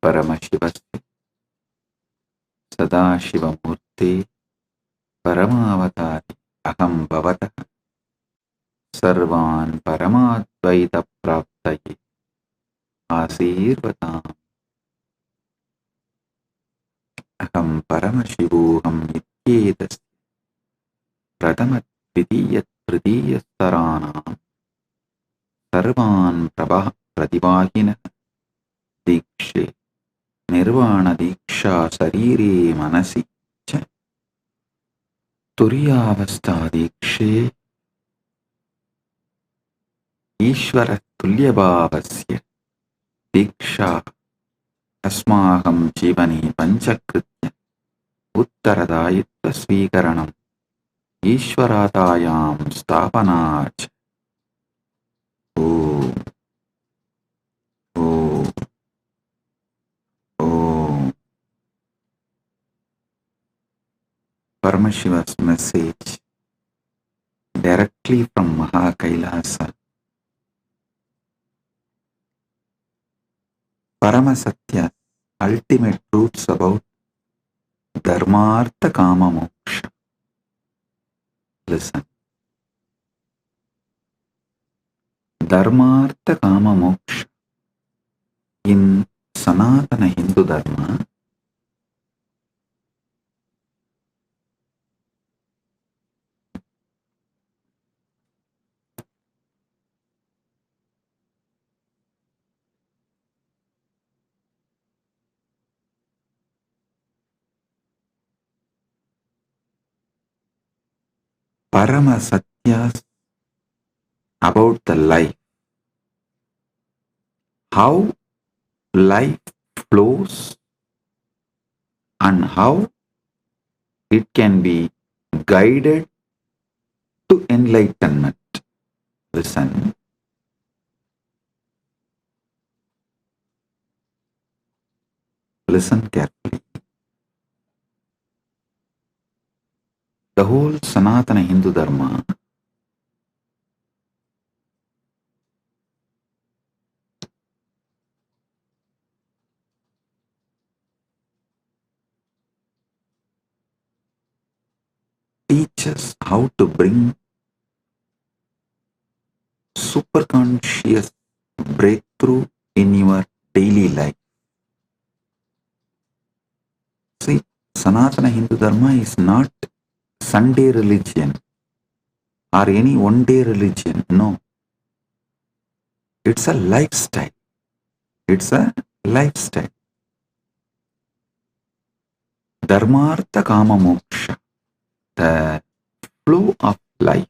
Paramashiva Sadashivamurte Paramavatari Aham Bhavataha Sarvan Paramadvaita Praptaye Asirvatam Aham Paramashivoham Nityetasya Pratamat Vidiyat Pradiyat Saranam Sarvan Pratibahina Dikshe Nirvana Diksha Sarire Manasi Cha Turiyavastha Dikshe Ishvara Tulyabhavasya Diksha Asmaham Jivani Panchakritya Uttaradayitva Svikaranam Ishvaratayam Stapanach Om Om Om. Paramashiva's message directly from Kailasa. Paramasatya, ultimate truths about Dharma, Artha, Kama, Moksha. Listen. Dharma, Artha, Kama, Moksha in Sanatana Hindu Dharma Paramasatyas about the life, how life flows and how it can be guided to enlightenment. Listen. Listen carefully. The whole Sanatana Hindu Dharma teaches how to bring superconscious breakthrough in your daily life. See, Sanatana Hindu Dharma is not Sunday religion or any one-day religion. No. It's a lifestyle. It's a lifestyle. Dharmartha Kama Moksha, the flow of life.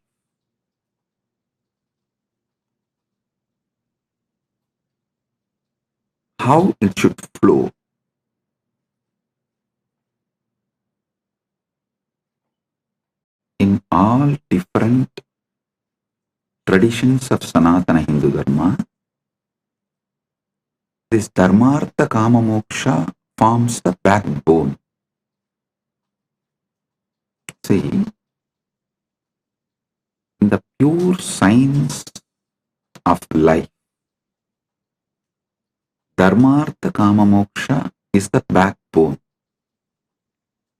How it should flow. In all different traditions of Sanatana Hindu Dharma, this Dharmartha Kama Moksha forms the backbone. See, in the pure science of life, Dharmartha Kama Moksha is the backbone.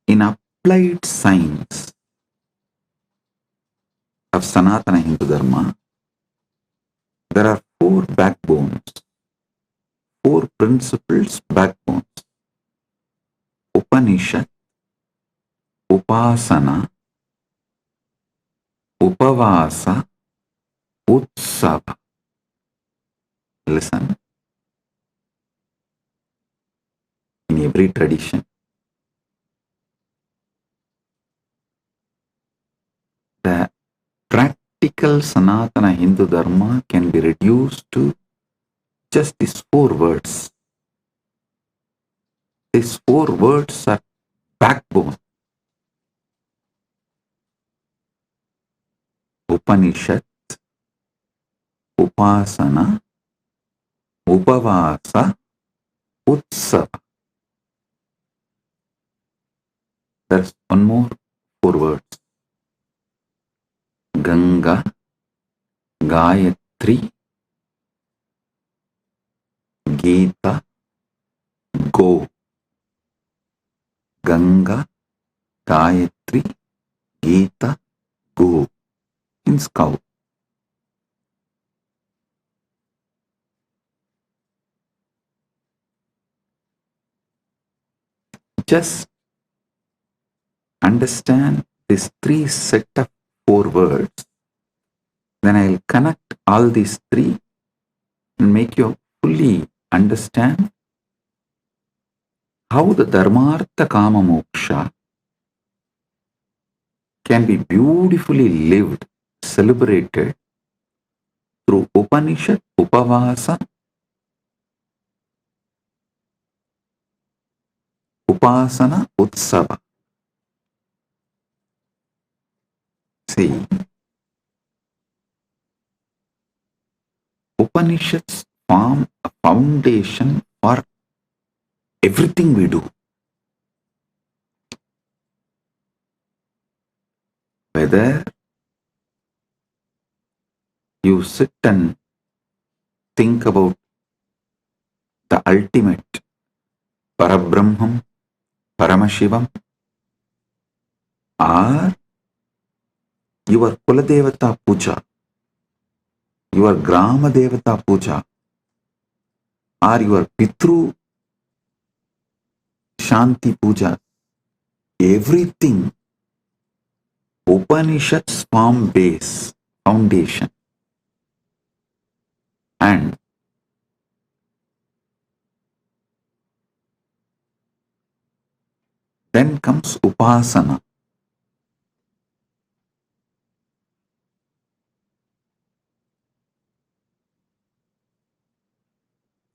In applied science of Sanatana Hindu Dharma, there are four backbones, four principles backbones. Upanishad, Upaasana, Upavaasa, Utsava. Listen. In every tradition, the practical Sanatana Hindu Dharma can be reduced to just these four words. These four words are backbone. Upanishad, Upaasana, Upavaasa, Utsava. There's one more four words. Ganga, Gayatri, Gita, go. Ganga, Gayatri, Gita, go means cow. Just understand these three set of four words, then I'll connect all these three and make you fully understand how the Dharmartha Kama Moksha can be beautifully lived, celebrated through Upanishad, Upavaasa, Upaasana, Utsava. See, Upanishads form a foundation for everything we do. Whether you sit and think about the ultimate Parabrahman, Paramashivam, or your Kuladevata Puja, your Grama Devata Puja, or your Pitru Shanti Puja, everything Upanishads form base, foundation. And then comes Upasana.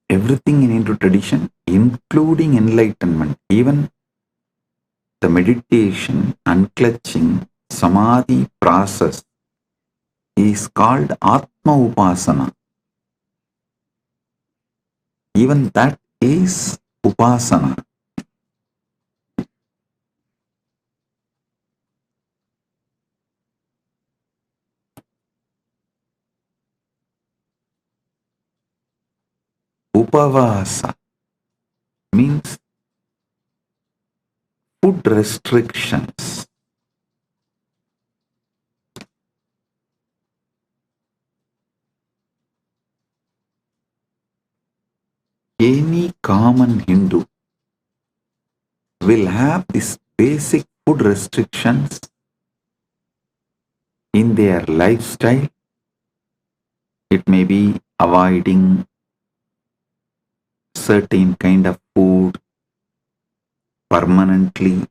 Everything in Hindu tradition, including enlightenment, even the meditation, unclutching, samadhi process is called Atma Upasana. Even that is Upasana. Upavaasa means food restrictions. Any common Hindu will have these basic food restrictions in their lifestyle. It may be avoiding certain kind of food permanently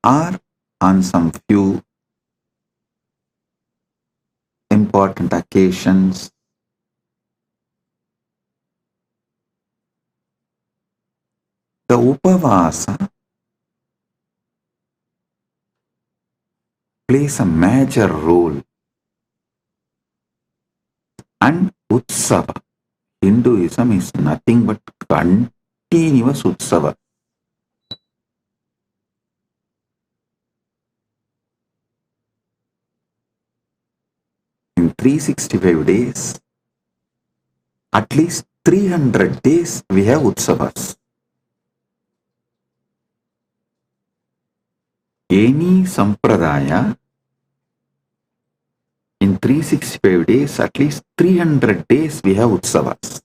or on some few important occasions. The Upavaasa plays a major role, and Utsava, Hinduism is nothing but continuous Utsava. In 365 days, at least 300 days we have Utsavas. Any sampradaya in 365 days, at least 300 days we have Utsavas.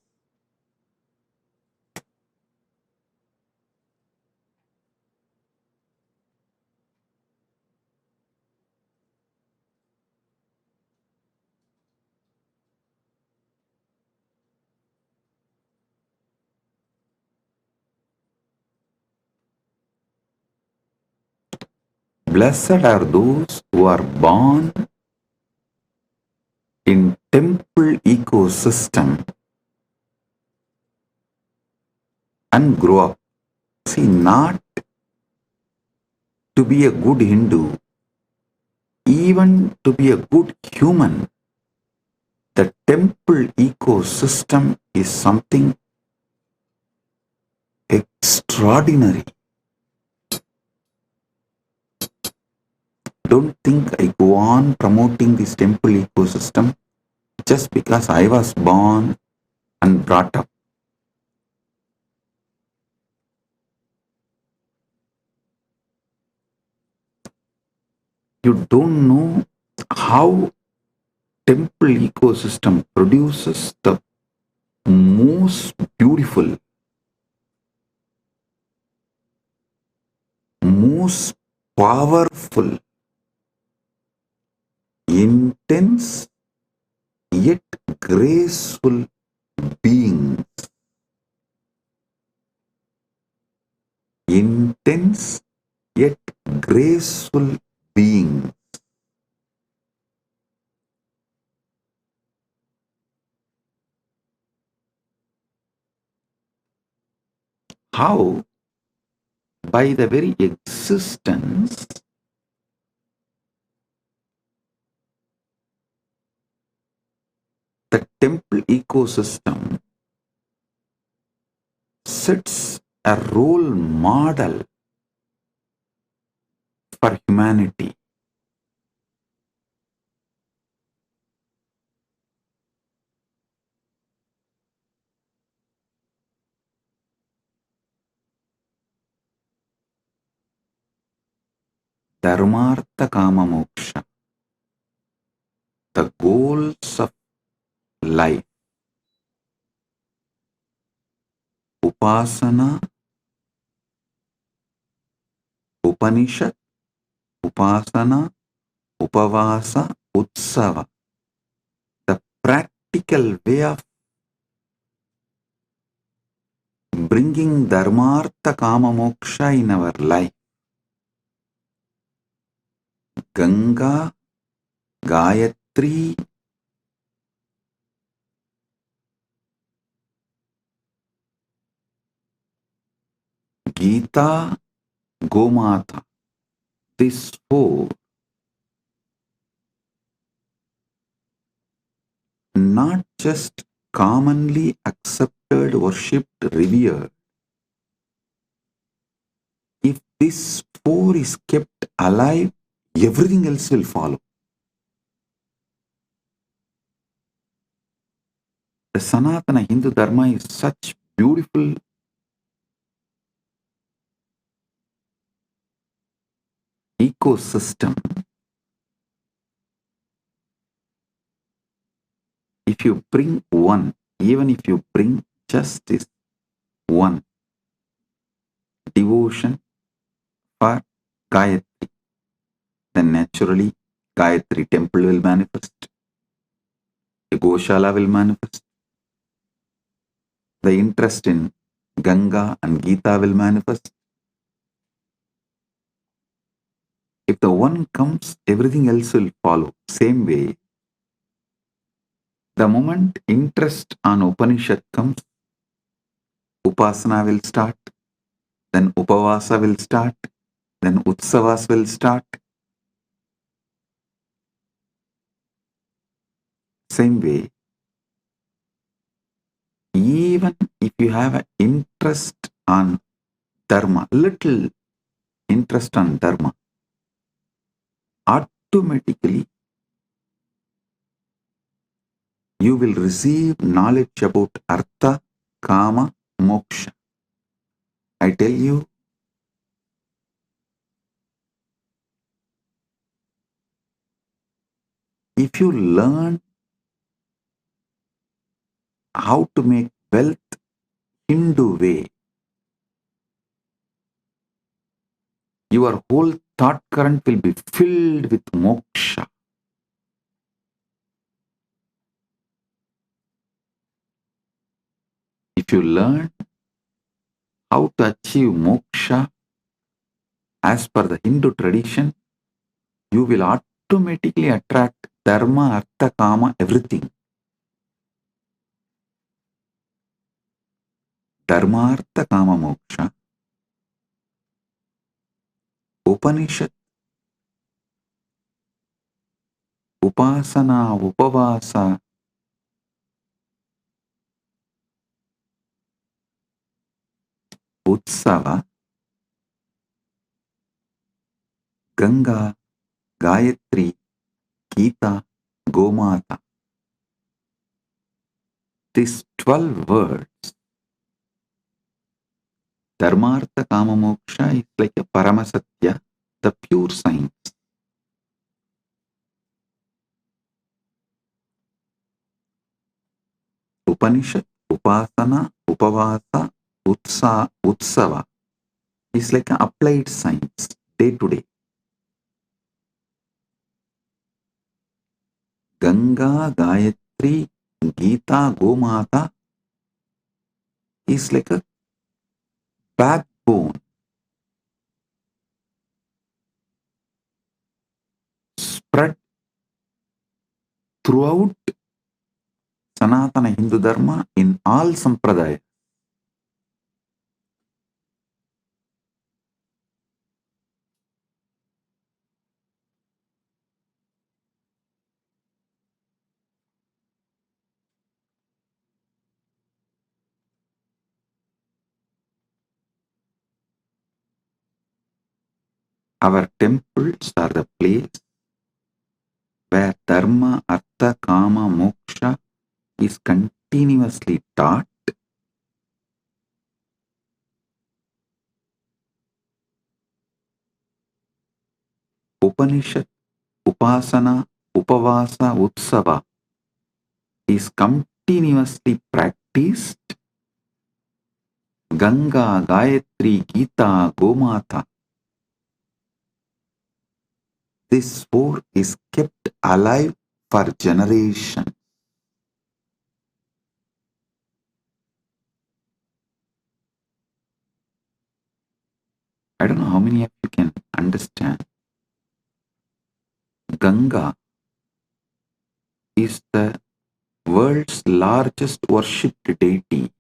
Blessed are those who are born in temple ecosystem and grow up. See, not to be a good Hindu, even to be a good human, the temple ecosystem is something extraordinary. Don't think I go on promoting this temple ecosystem just because I was born and brought up. You don't know how temple ecosystem produces the most beautiful, most powerful, intense yet graceful beings. Intense yet graceful beings. How? By the very existence, the temple ecosystem sets a role model for humanity. Dharmartha Kama Moksha, the goals of life. Upasana, Upanishad, Upasana, Upavaasa, Utsava. The practical way of bringing Dharmartha Kama Moksha in our life. Ganga, Gayatri, Gita, Gomata. These four, not just commonly accepted, worshipped, revered. If this four is kept alive, everything else will follow. The Sanatana Hindu Dharma is such beautiful ecosystem. If you bring one, even if you bring justice, one, devotion for Gayatri, then naturally Gayatri temple will manifest, the Goshala will manifest, the interest in Ganga and Gita will manifest. If the one comes, everything else will follow. Same way, the moment interest on Upanishad comes, Upasana will start, then Upavaasa will start, then Utsavas will start. Same way, even if you have an interest on Dharma, little interest on Dharma, automatically you will receive knowledge about Artha, Kama, Moksha. I tell you, if you learn how to make wealth Hindu way, your whole thought current will be filled with moksha. If you learn how to achieve moksha as per the Hindu tradition, you will automatically attract dharma, artha, kama, everything. Dharma, artha, kama, moksha. Upanishad, Upaasana, Upavaasa, Utsava, Ganga, Gayatri, Gita, Gomata. These 12 words, Dharmartha Kama Moksha, is like a Paramasatya, the pure science. Upanishad, Upasana, Upavaasa, Utsava is like an applied science, day to day. Ganga, Gayatri, Gita, Gomata is like a backbone spread throughout Sanatana Hindu Dharma in all sampradayas. Our temples are the place where Dharma, Artha, Kama, Moksha is continuously taught. Upanishad, Upasana, Upavaasa, Utsava is continuously practiced. Ganga, Gayatri, Gita, Gomata. This four is kept alive for generations. I don't know how many of you can understand. Ganga is the world's largest worshipped deity.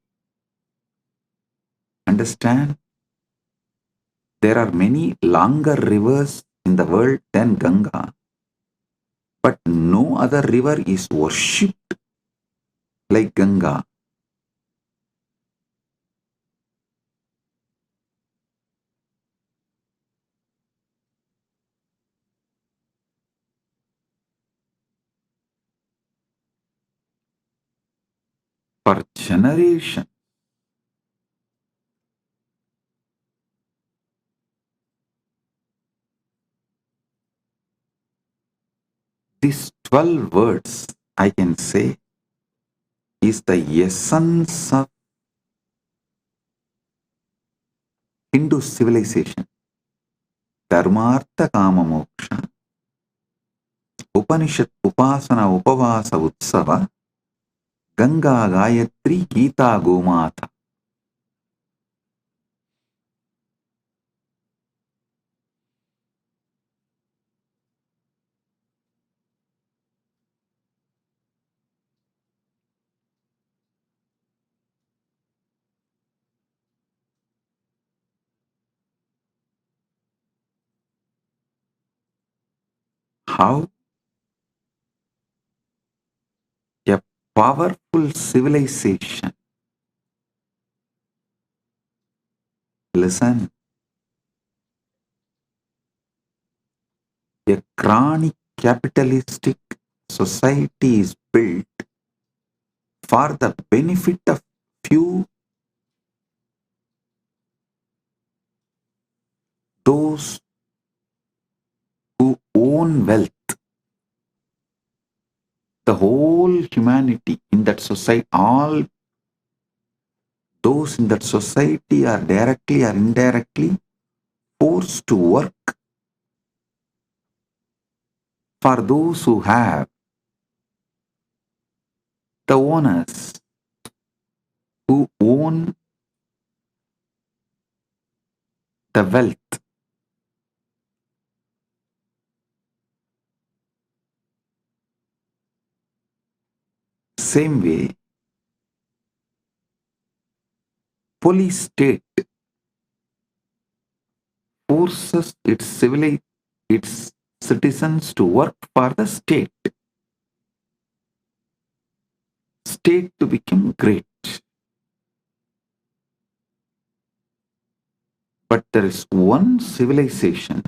Understand? There are many longer rivers in the world than Ganga, but no other river is worshipped like Ganga. For generations, these 12 words, I can say, is the essence of Hindu civilization. Dharmartha Kama Moksha, Upanishad, Upasana, Upavaasa, Utsava, Ganga, Gayatri, Gita, Gomata. How a powerful civilization, listen, a chronic capitalistic society is built for the benefit of few, those who own wealth. The whole humanity in that society, all those in that society are directly or indirectly forced to work for those who have, the owners who own the wealth. Same way, police state forces its citizens to work for the state to become great. But there is one civilization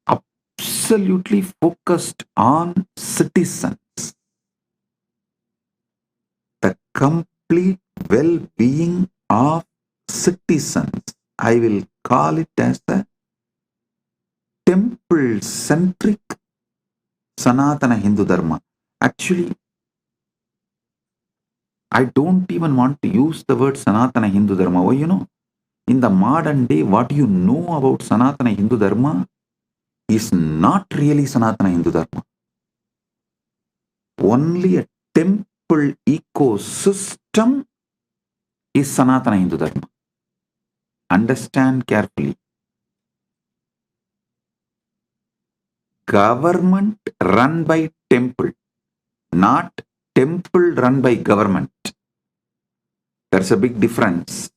absolutely focused on citizens, the complete well-being of citizens. I will call it as the temple-centric Sanatana Hindu Dharma. Actually, I don't even want to use the word Sanatana Hindu Dharma. Why, in the modern day, what you know about Sanatana Hindu Dharma is not really Sanatana Hindu Dharma. Only a temple ecosystem is Sanatana Hindu Dharma. Understand carefully. Government run by temple, not temple run by government. There's a big difference.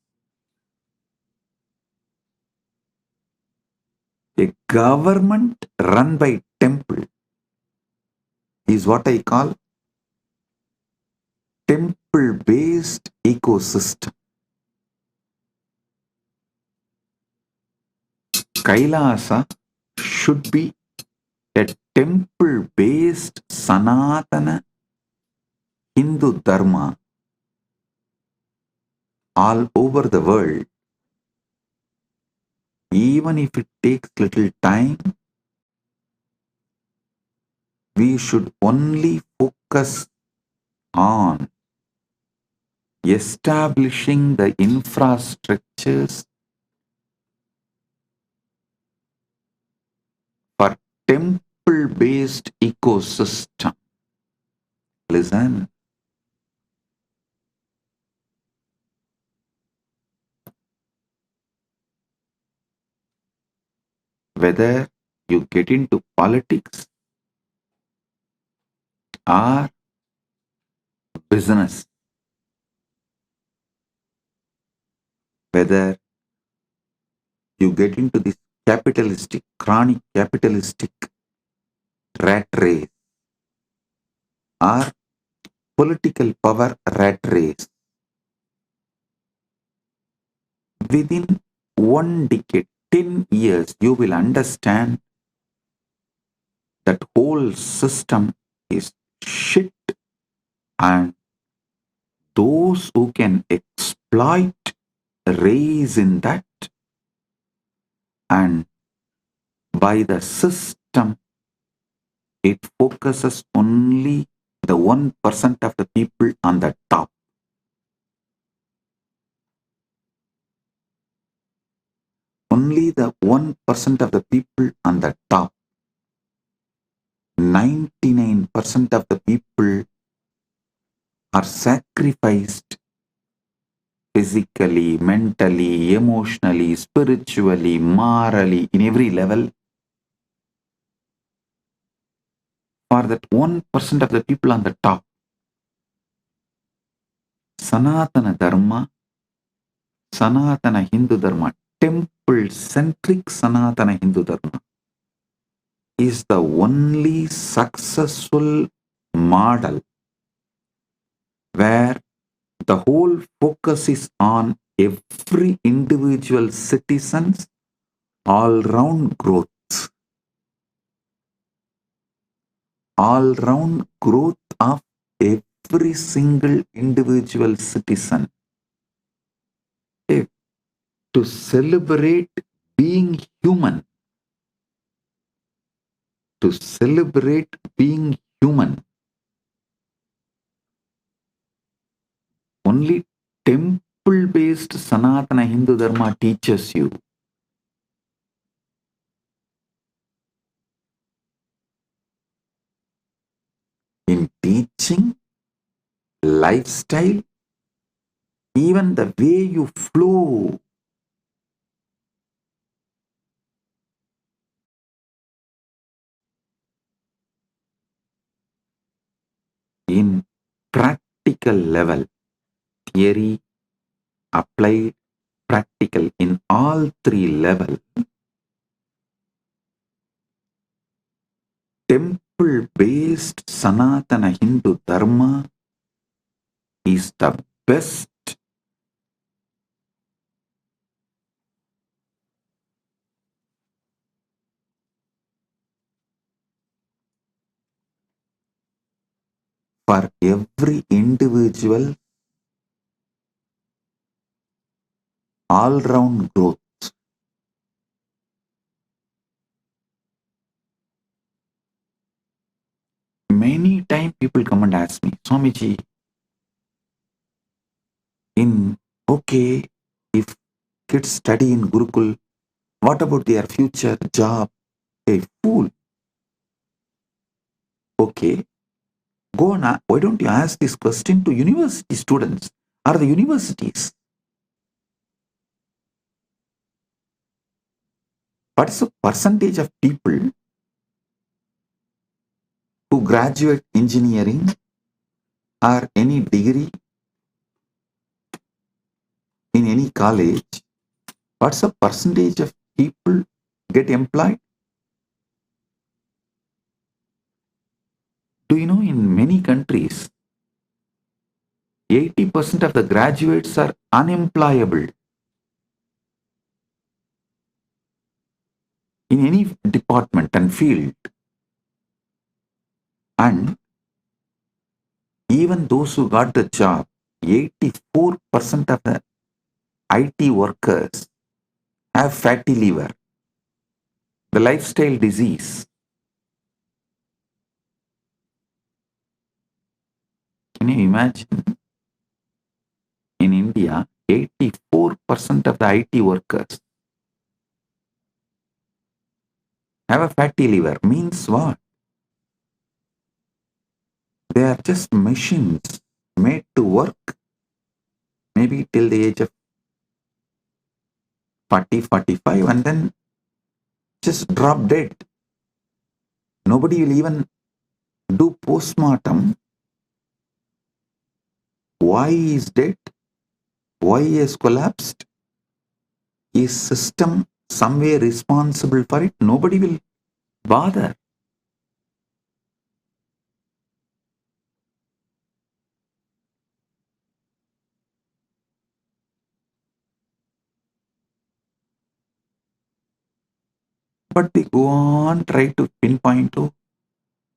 A government run by temple is what I call temple-based ecosystem. Kailasa should be a temple-based Sanatana Hindu Dharma all over the world. Even if it takes little time, we should only focus on establishing the infrastructures for temple-based ecosystem. Listen. Whether you get into politics or business, whether you get into this capitalistic, chronic capitalistic rat race or political power rat race, within 1 decade, 10 years, you will understand that whole system is shit, and those who can exploit raise in that, and by the system it focuses only the 1% of the people on the top. Only the 1% of the people on the top. 99% of the people are sacrificed physically, mentally, emotionally, spiritually, morally, in every level for that 1% of the people on the top. Sanatana Dharma, Sanatana Hindu Dharma, Temple-centric Sanatana Hindu Dharma is the only successful model where the whole focus is on every individual citizen's all-round growth. All-round growth of every single individual citizen. To celebrate being human. To celebrate being human. Only temple-based Sanatana Hindu Dharma teaches you. In teaching, lifestyle, even the way you flow. In practical level, theory, applied, practical, in all three levels, temple-based Sanatana Hindu Dharma is the best. For every individual, all-round growth. Many times people come and ask me, Swamiji, Okay, if kids study in Gurukul, what about their future job? A fool. Okay, go on. Why don't you ask this question to university students or the universities? What is the percentage of people who graduate engineering or any degree in any college? What's the percentage of people get employed? Do you know in many countries, 80% of the graduates are unemployable in any department and field. And even those who got the job, 84% of the IT workers have fatty liver, the lifestyle disease. Can you imagine? In India, 84% of the IT workers have a fatty liver. Means what? They are just machines made to work maybe till the age of 40, 45 and then just drop dead. Nobody will even do postmortem. Why he is dead? Why he has collapsed? Is system somewhere responsible for it? Nobody will bother. But they go on try to pinpoint to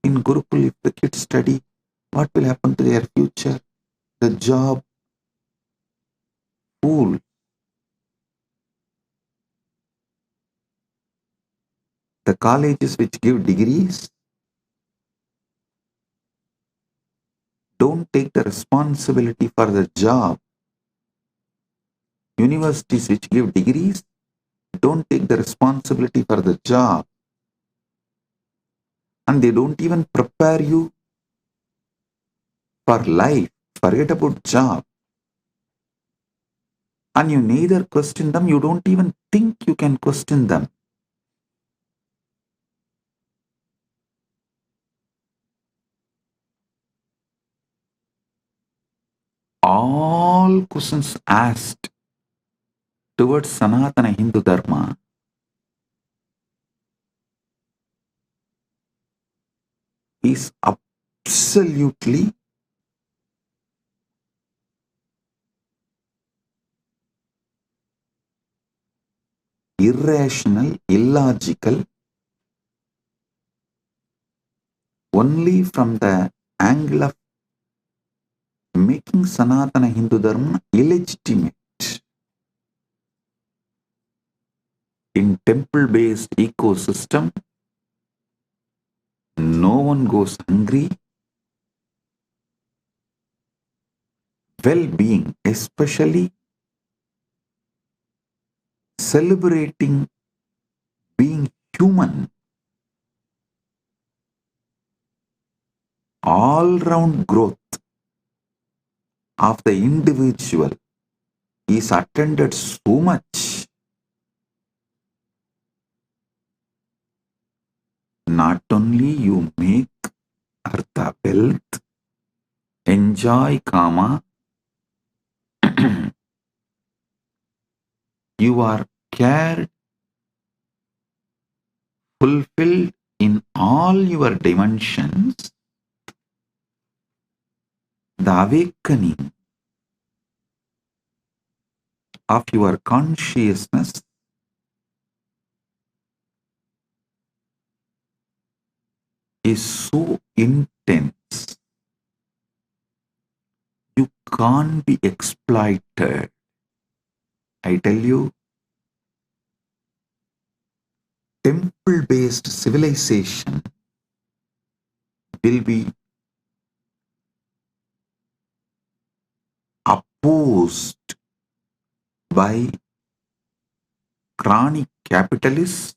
in Gurukul if the kids study, what will happen to their future? The job, fool. The colleges which give degrees don't take the responsibility for the job. Universities which give degrees don't take the responsibility for the job. And they don't even prepare you for life. Forget about job. And you neither question them, you don't even think you can question them. All questions asked towards Sanatana Hindu Dharma is absolutely irrational, illogical, only from the angle of making Sanatana Hindu Dharma illegitimate. In temple-based ecosystem, no one goes hungry. Well-being, especially celebrating being human, all-round growth of the individual is attended so much. Not only you make Artha wealth, enjoy Kama, you are cared, fulfilled in all your dimensions. The awakening of your consciousness is so intense. You can't be exploited. I tell you, temple-based civilization will be opposed by chronic capitalists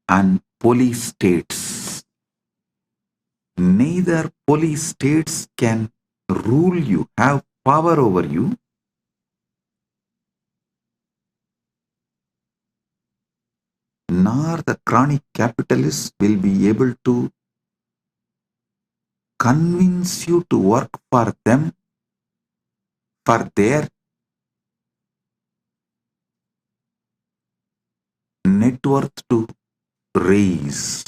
and police states. Neither police states can rule you, have power over you, nor the chronic capitalists will be able to convince you to work for them, for their net worth to raise.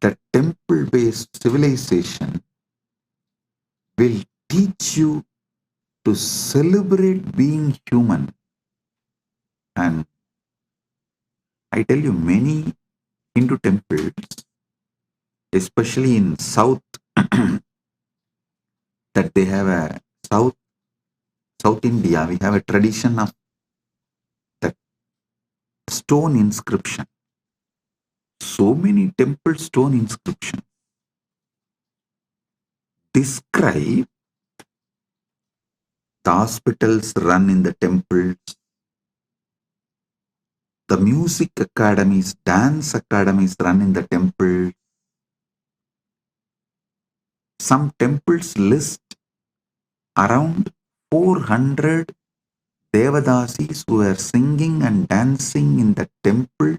The temple-based civilization will teach you to celebrate being human. And I tell you, many Hindu temples, especially in South, that they have a South India, we have a tradition of that stone inscription. So many temple stone inscriptions describe the hospitals run in the temples, the music academies, dance academies run in the temple. Some temples list around 400 Devadasis who are singing and dancing in the temple,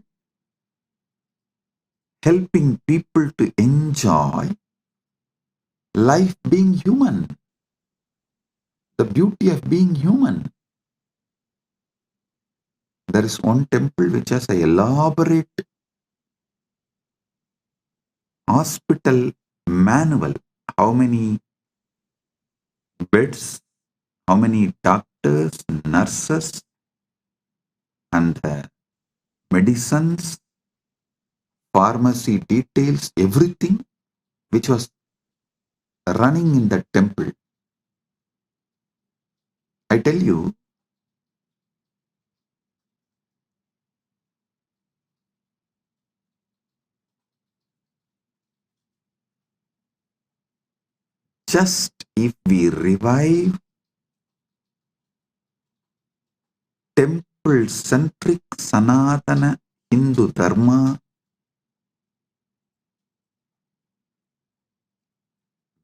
helping people to enjoy life being human, the beauty of being human. There is one temple which has an elaborate hospital manual. How many beds, how many doctors, nurses, and medicines, pharmacy details, everything which was running in the temple. I tell you, just if we revive Temple-centric Sanatana Hindu Dharma,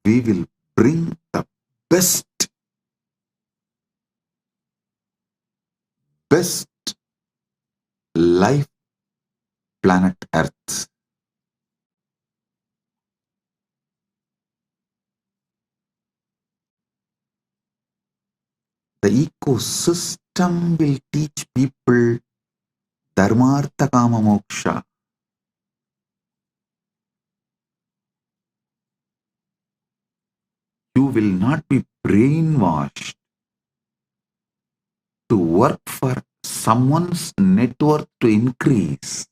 we will bring the best life planet Earth. The ecosystem will teach people Dharma, Artha, Kama, Moksha. You will not be brainwashed to work for someone's net worth to increase.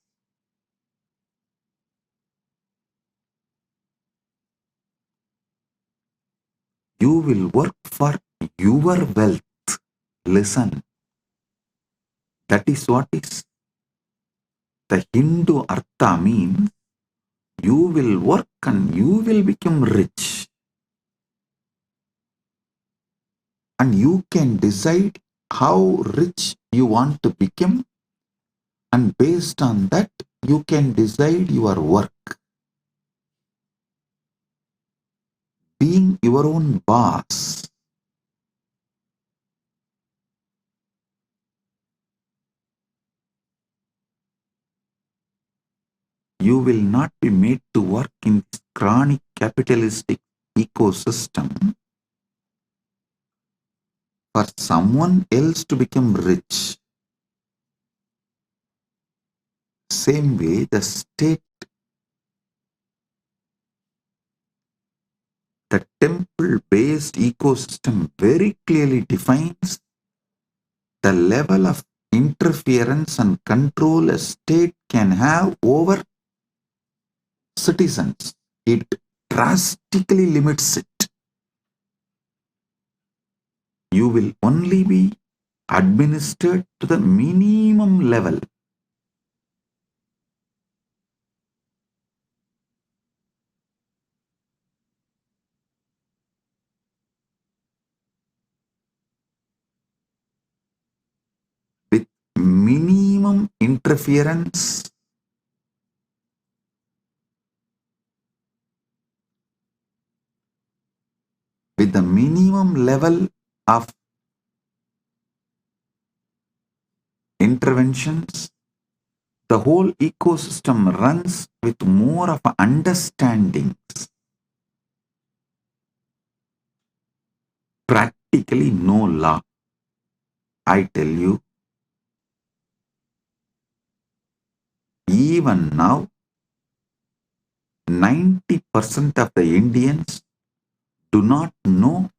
You will work for your wealth. Listen, that is what is the Hindu Artha means. You will work and you will become rich. And you can decide how rich you want to become, and based on that, you can decide your work. Being your own boss. You will not be made to work in this chronic capitalistic ecosystem for someone else to become rich. Same way, the state, the temple-based ecosystem very clearly defines the level of interference and control a state can have over citizens. It drastically limits it. You will only be administered to the minimum level. interference with the minimum level of interventions, the whole ecosystem runs with more of understandings. Practically no law. I tell you, even now, 90% of the Indians do not know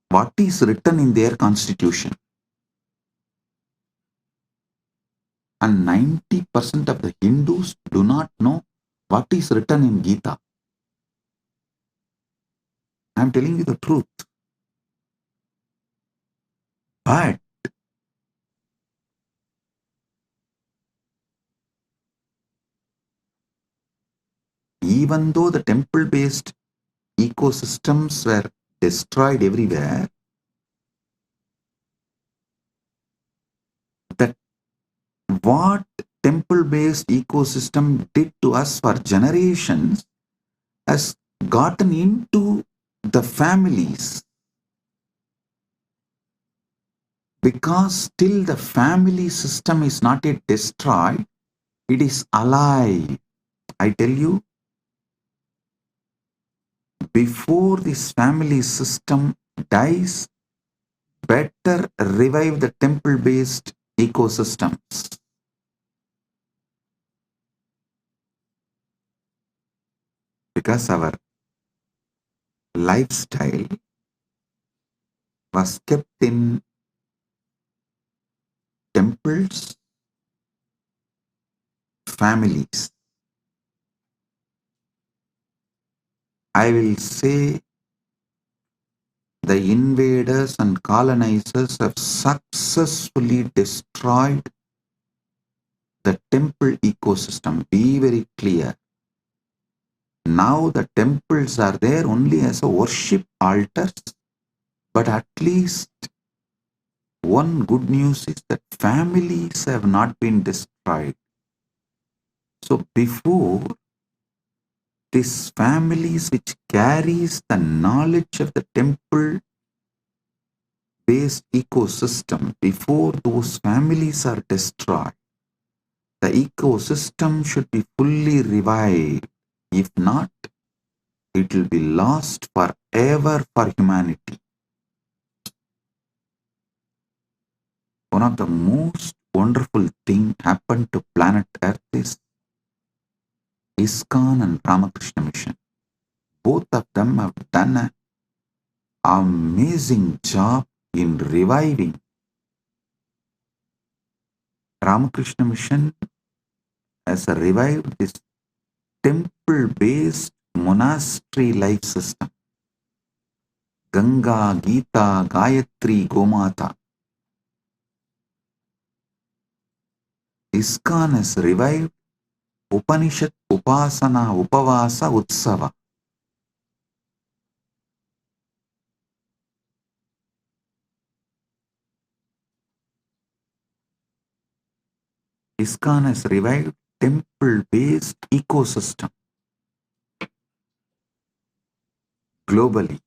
what is written in their constitution. And 90% of the Hindus do not know what is written in Gita. I am telling you the truth. But even though the temple-based ecosystems were destroyed everywhere, that what temple-based ecosystem did to us for generations has gotten into the families, because still the family system is not yet destroyed, it is alive. I tell you, before this family system dies, better revive the temple-based ecosystems. Because our lifestyle was kept in temples, families. I will say the invaders and colonizers have successfully destroyed the temple ecosystem. Be very clear. Now the temples are there only as a worship altars, but at least one good news is that families have not been destroyed. So before, these families which carries the knowledge of the temple-based ecosystem, before those families are destroyed, the ecosystem should be fully revived. If not, it will be lost forever for humanity. One of the most wonderful things happened to planet Earth is ISKCON and Ramakrishna Mission. Both of them have done an amazing job in reviving. Ramakrishna Mission has revived this temple-based monastery life system. Ganga, Gita, Gayatri, Gomata. ISKCON has revived Upanishad, Upaasana, Upavaasa, Utsava. ISKCON has revived temple-based ecosystem globally.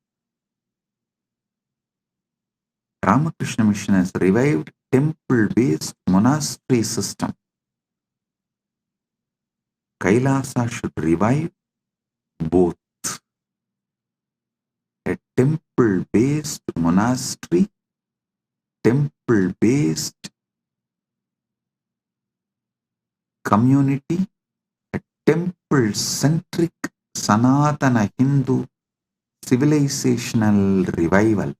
Ramakrishna Mission has revived temple-based monastery system. Kailasa should revive both. A temple-based monastery, temple-based community, a temple-centric Sanatana Hindu civilizational revival.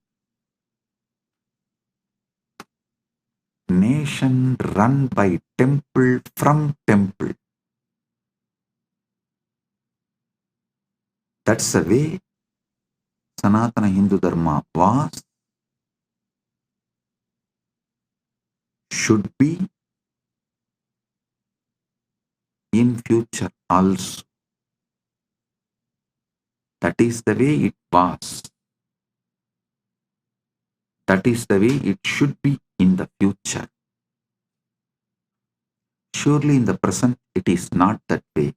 Nation run by temple from temple. That's the way Sanatana Hindu Dharma was, should be in future also. That is the way it was. That is the way it should be in the future. Surely in the present it is not that way.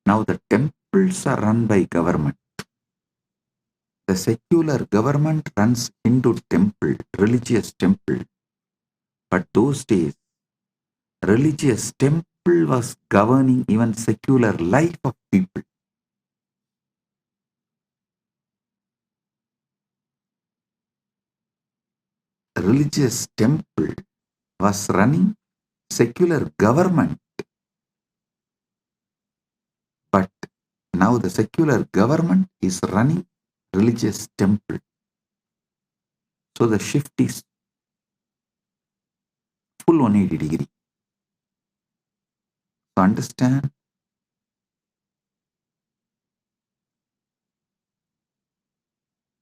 Now the temples are run by government. The secular government runs Hindu temple, religious temple. But those days, religious temple was governing even secular life of people. Religious temple was running secular government. But now the secular government is running religious temple. So the shift is full 180 degree. So understand,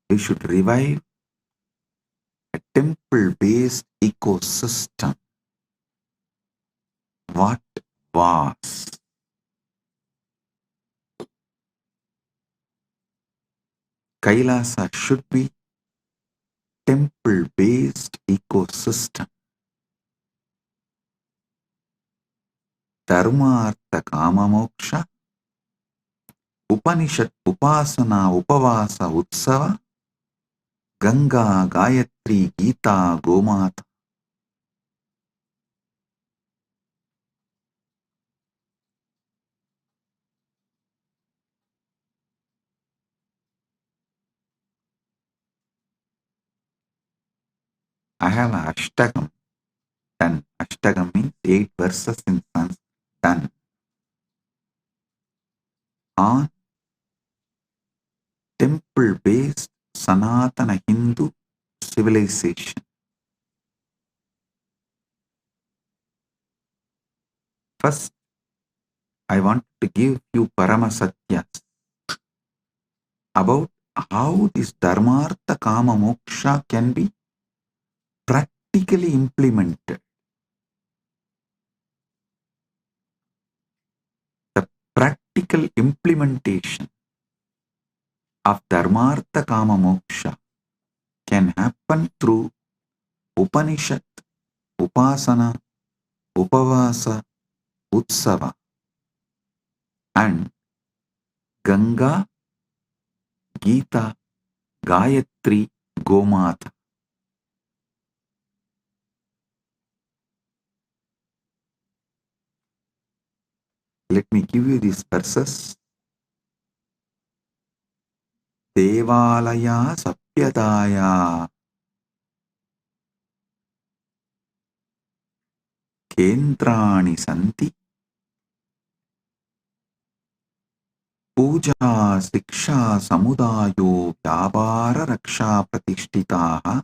we should revive a temple-based ecosystem. What was? Kailasa should be temple-based ecosystem. Dharma, Artha, Kama, Moksha, Upanishad, Upaasana, Upavaasa, Utsava, Ganga, Gayatri, Gita, Gomata. I have an Ashtagam done. Ashtagam means 8 verses in Sanskrit done on temple-based Sanatana Hindu civilization. First, I want to give you Paramasatyas about how this Dharmartha Kama Moksha can be practically implemented. The practical implementation of Dharmartha Kama Moksha can happen through Upanishad, Upaasana, Upavaasa, Utsava, and Ganga, Gita, Gayatri, Gomata. Let me give you these verses. Devalaya Sapyadaya Kendrani Santi Puja Siksha Samudayo Vyavara Raksha Pratishtitaha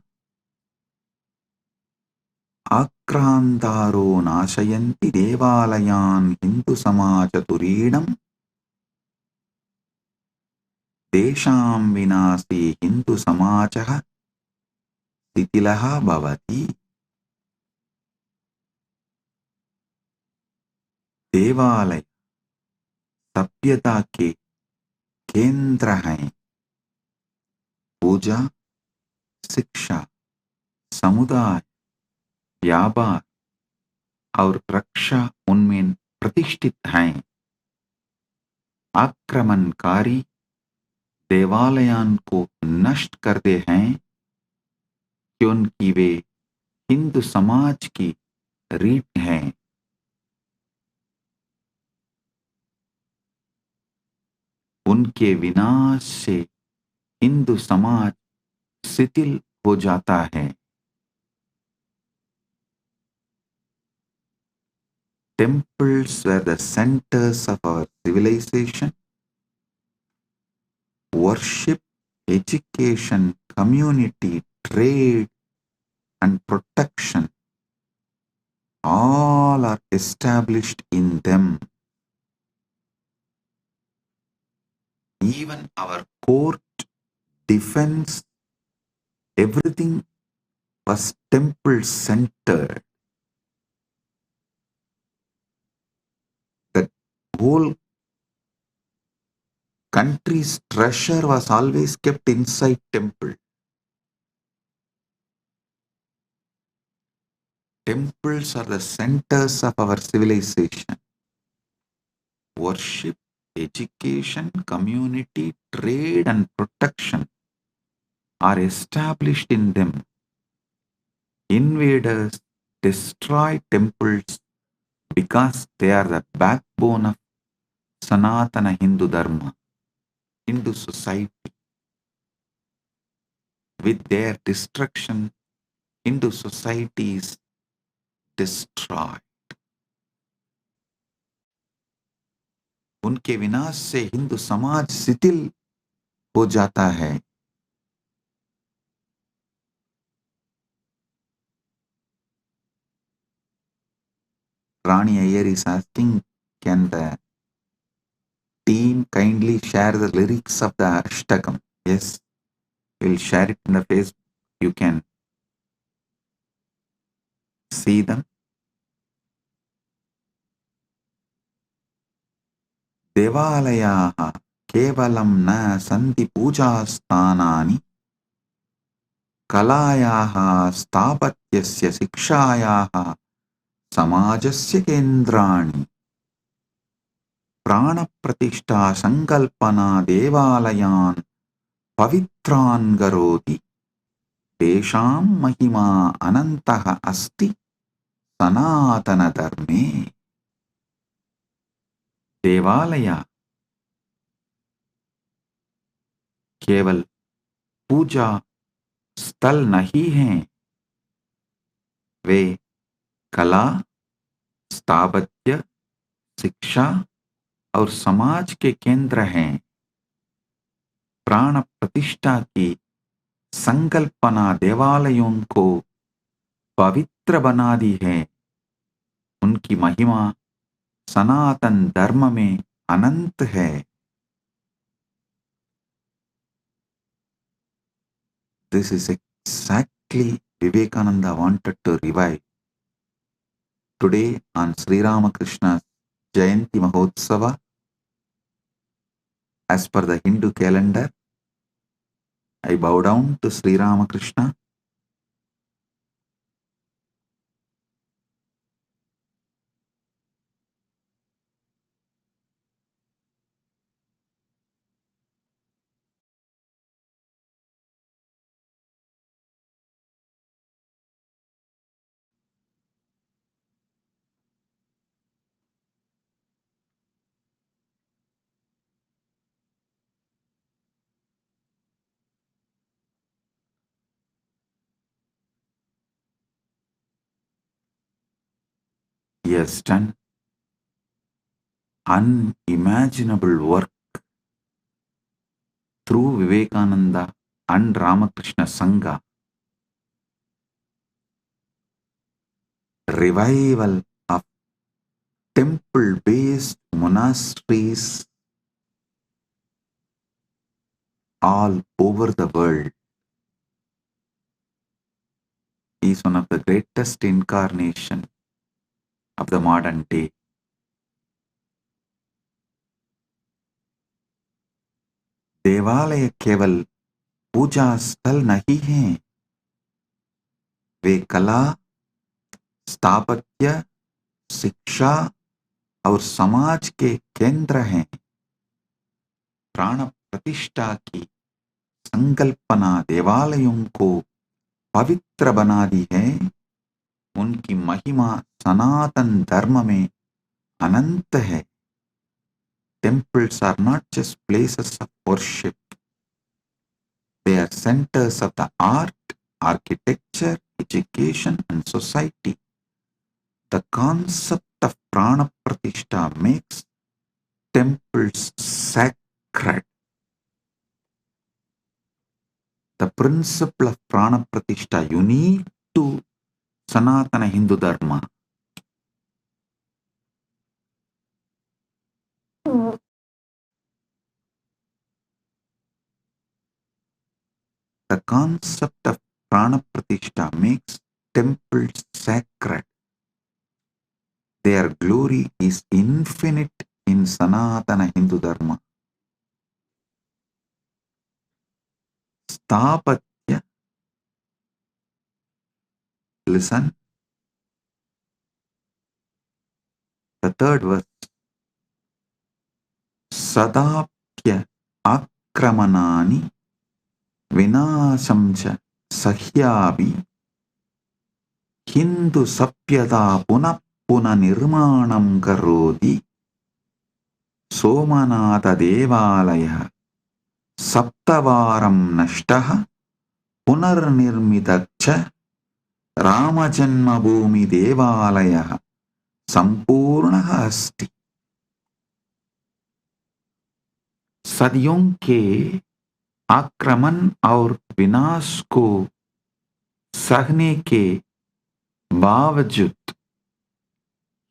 Akrantaro Nashayanti Devalayan Hindu Samajaturinam Desham Vinasi Hindu Samajaha Titilaha Bhavati. देवालय सभ्यता के केंद्र हैं. पूजा, शिक्षा, समुदाय, व्यापार और रक्षा उनमें प्रतिष्ठित हैं. आक्रमणकारी देवालयों को नष्ट करते हैं क्योंकि वे हिंदू समाज की रीढ़ हैं. उनके विनाश से हिंदू समाज शिथिल हो जाता है. Temples were the centers of our civilization. Worship, education, community, trade, and protection all are established in them. Even our court, defense, everything was temple-centered. The whole country's treasure was always kept inside temple. Temples are the centers of our civilization. Worship, education, community, trade, and protection are established in them. Invaders destroy temples because they are the backbone of Sanatana Hindu Dharma, Hindu society. With their destruction, Hindu society is destroyed. उनके विनाश से हिंदू समाज शिथिल हो जाता है. Rani Iyer is asking, can the team kindly share the lyrics of the Ashtakam? Yes, we'll share it in the Facebook. You can see them. Devalayaha kevalam na santi puja sthanani kalayaha sthapatyasya sikshayaha samajasya kendrani prana pratishtha sankalpana devalayan pavitran garoti tesham mahima anantah asti Sanatana Dharme. देवालय केवल पूजा स्थल नहीं हैं, वे कला, स्थापत्य, शिक्षा और समाज के केंद्र हैं. प्राण प्रतिष्ठा की संकल्पना देवालयों को पवित्र बना दी है. उनकी महिमा सनातन धर्म में अनंत है. This is exactly Vivekananda wanted to revive. Today on Sri Ramakrishna's Jayanti Mahotsava, as per the Hindu calendar, I bow down to Sri Ramakrishna. He has done unimaginable work through Vivekananda and Ramakrishna Sangha. Revival of temple-based monasteries all over the world. He is one of the greatest incarnation of the modern day. देवालय केवल पूजा स्थल नहीं हैं, वे कला, स्थापत्य, शिक्षा और समाज के केंद्र हैं. प्राण प्रतिष्ठा की संकल्पना देवालयों को पवित्र बना दी है. उनकी महिमा सनातन धर्म में अनंत है. Temples are not just places of worship. They are centers of the art, architecture, education, and society. The concept of prana pratishtha makes temples sacred. The principle of prana pratishtha unique to Sanatana Hindu Dharma. The concept of prana pratishtha makes temples sacred. Their glory is infinite in Sanatana Hindu Dharma. Sthapatya, listen, the third verse. Sadapya akramanani vinashamcha sahyabhi Hindu sapyada punap nirmanam karoti Somanatha devalaya saptavaram nashtaha punarnirmitacha Ramajanma bhumi devalaya sampurnaha asti. सदियों के आक्रमण और विनाश को सहने के बावजूद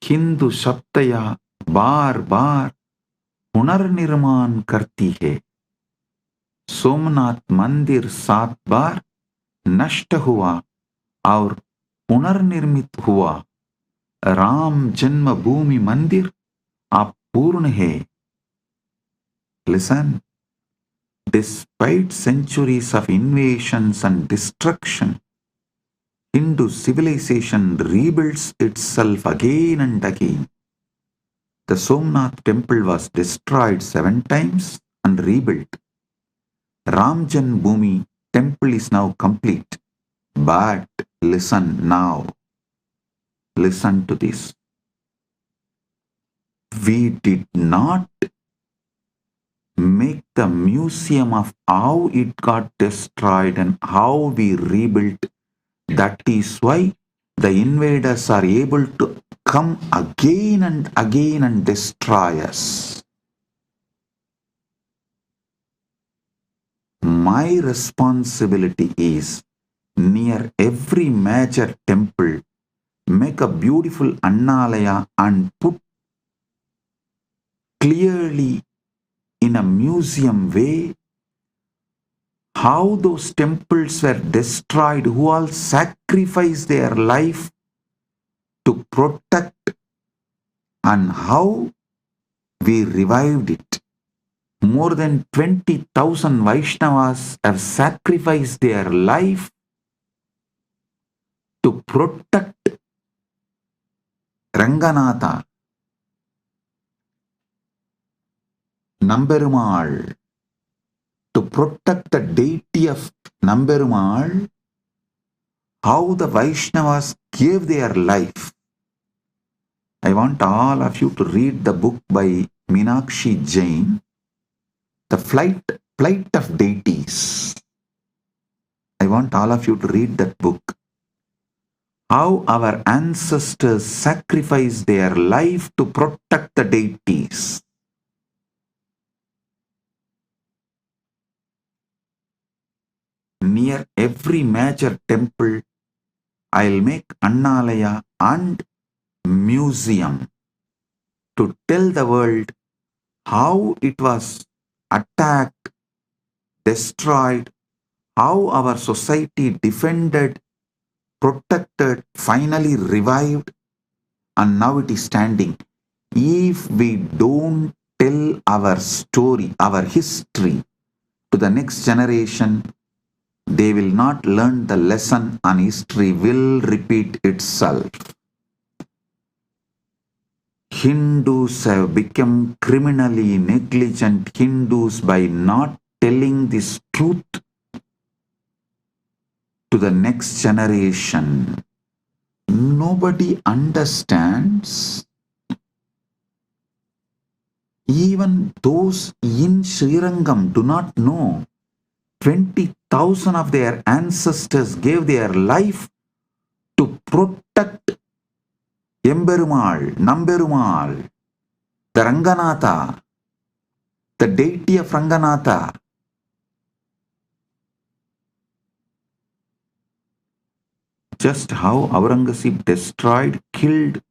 हिंदू सत्ता बार बार पुनर्निर्माण करती है. सोमनाथ मंदिर 7 बार नष्ट हुआ और पुनर्निर्मित हुआ. राम जन्मभूमि मंदिर अब पूर्ण है. Listen, despite centuries of invasions and destruction, Hindu civilization rebuilds itself again and again. The Somnath temple was destroyed 7 times and rebuilt. Ram Janmabhoomi temple is now complete. But listen now. Listen to this. We did not make the museum of how it got destroyed and how we rebuilt. That is why the invaders are able to come again and destroy us. My responsibility is near every major temple, make a beautiful annalaya and put clearly in a museum way how those temples were destroyed, who all sacrificed their life to protect, and how we revived it. More than 20,000 Vaishnavas have sacrificed their life to protect Ranganatha, Namberumal, to protect the deity of Namberumal, how the Vaishnavas gave their life. I want all of you to read the book by Meenakshi Jain, The Flight of Deities. I want all of you to read that book. How our ancestors sacrificed their life to protect the deities. Near every major temple, I'll make Annalaya and museum to tell the world how it was attacked, destroyed, how our society defended, protected, finally revived, and now it is standing. If we don't tell our story, our history to the next generation, they will not learn the lesson and history will repeat itself. Hindus have become criminally negligent Hindus by not telling this truth to the next generation. Nobody understands. Even those in Srirangam do not know. 20,000 of their ancestors gave their life to protect Emberumal, Namberumal, the Ranganatha, the deity of Ranganatha. Just how Aurangzeb destroyed, killed,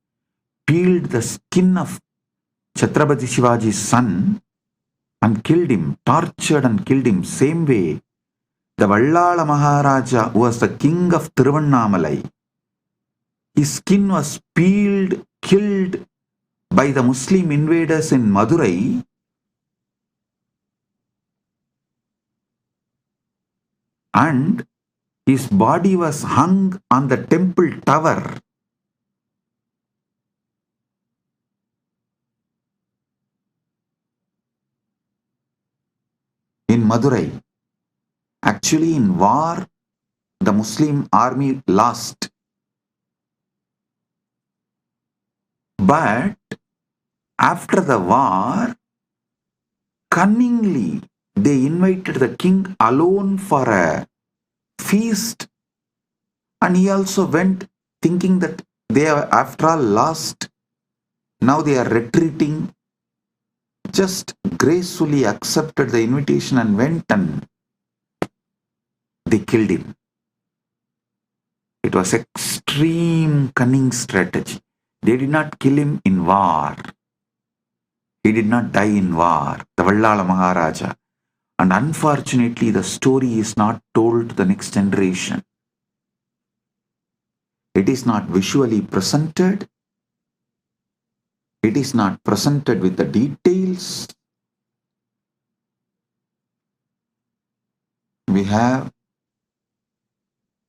peeled the skin of Chhatrapati Shivaji's son and killed him, tortured and killed him. Same way, the Vallala Maharaja, who was the king of Tiruvannamalai, his skin was peeled, killed by the Muslim invaders in Madurai, and his body was hung on the temple tower. Madurai. Actually, in war, the Muslim army lost. But after the war, cunningly, they invited the king alone for a feast, and he also went thinking that they have after all lost. Now they are retreating. Just gracefully accepted the invitation and went, and they killed him. It was extreme cunning strategy. They did not kill him in war. He did not die in war, the Vallala Maharaja. And unfortunately, the story is not told to the next generation. It is not visually presented. It is not presented with the details. We have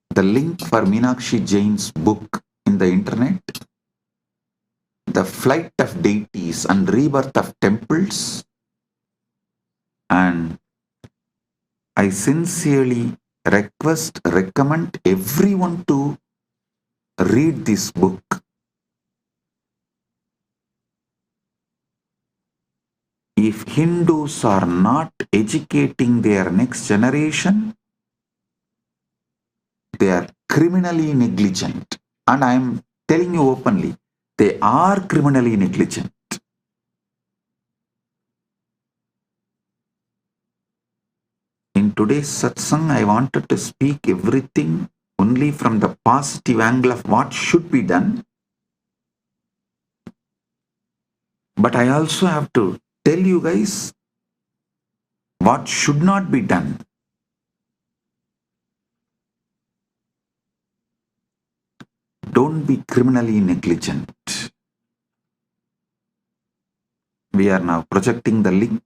the link for Meenakshi Jain's book in the internet, The Flight of Deities and Rebirth of Temples. And I sincerely recommend everyone to read this book. If Hindus are not educating their next generation, they are criminally negligent. And I am telling you openly, they are criminally negligent. In today's satsang, I wanted to speak everything only from the positive angle of what should be done. But I also have to tell you guys what should not be done. Don't be criminally negligent. We are now projecting the link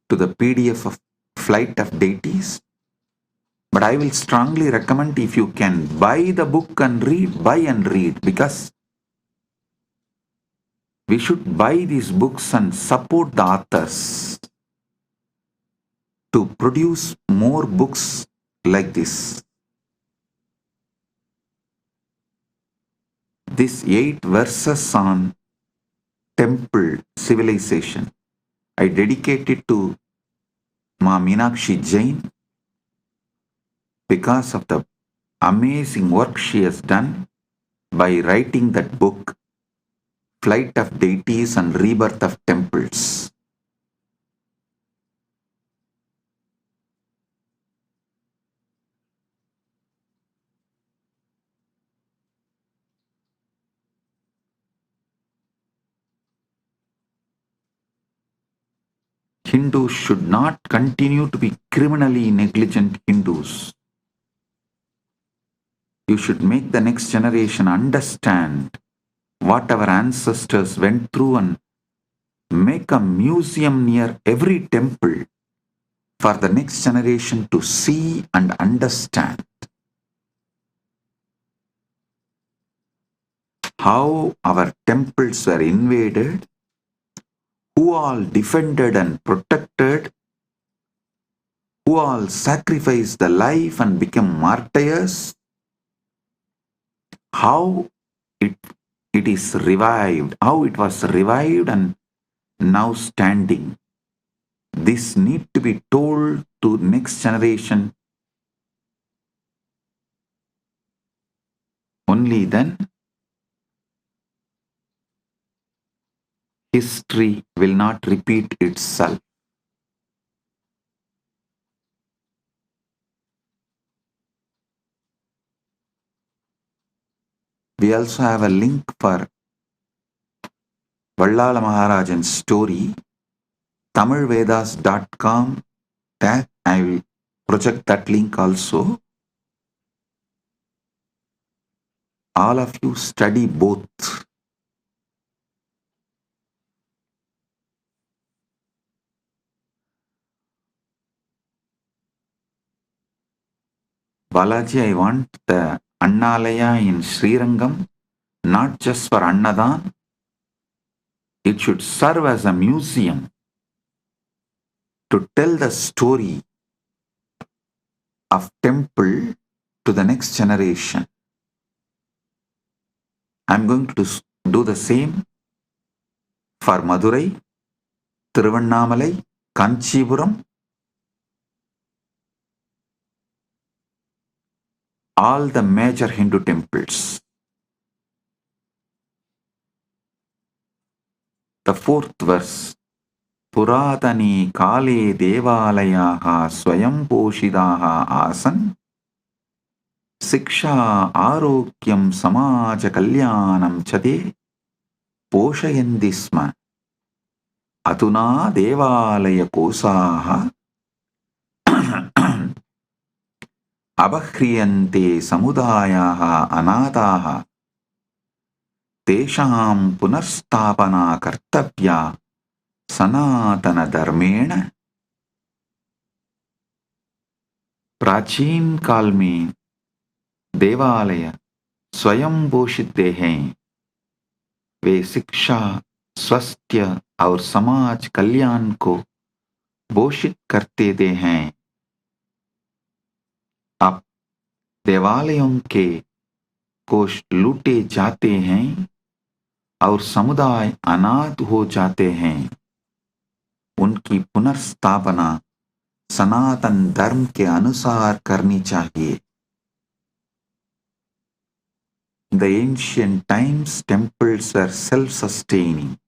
to the PDF of Flight of Deities. But I will strongly recommend, if you can buy the book and read, buy and read, because we should buy these books and support the authors to produce more books like this. These 8 verses on temple civilization, I dedicate it to Ma Meenakshi Jain because of the amazing work she has done by writing that book, Flight of Deities and Rebirth of Temples. Hindus should not continue to be criminally negligent Hindus. You should make the next generation understand what our ancestors went through and make a museum near every temple for the next generation to see and understand how our temples were invaded, who all defended and protected, who all sacrificed the life and became martyrs, how it is revived, how it was revived and now standing. This need to be told to next generation. Only then history will not repeat itself. We also have a link for Vallala Maharajan's story, tamilvedas.com. That I will project that link also. All of you study both. Balaji, I want the Annalaya in Srirangam, not just for Annadan. It should serve as a museum. to tell the story of temple to the next generation. I'm going to do the same for Madurai, Tiruvannamalai, Kanchipuram, all the major Hindu temples. The fourth verse, Puratani kale devalayaha swayam poshidaha asan Siksha Arogyam Samaja Kalyanam Chade Poshayandisma Atuna Devalaya Kosaha Abakhriyante Samudayaha Anadaha Tesham Punarstapana Kartavya Sanatana Dharmena. प्राचीन काल में देवालय स्वयं पोषित हैं, वे शिक्षा, स्वास्थ्य और समाज कल्याण को पोषित करते हैं। अब देवालयों के कोष लूटे जाते हैं और समुदाय अनाथ हो जाते हैं। उनकी पुनर्स्थापना सनातन धर्म के अनुसार करनी चाहिए। In the ancient times, temples were self-sustaining.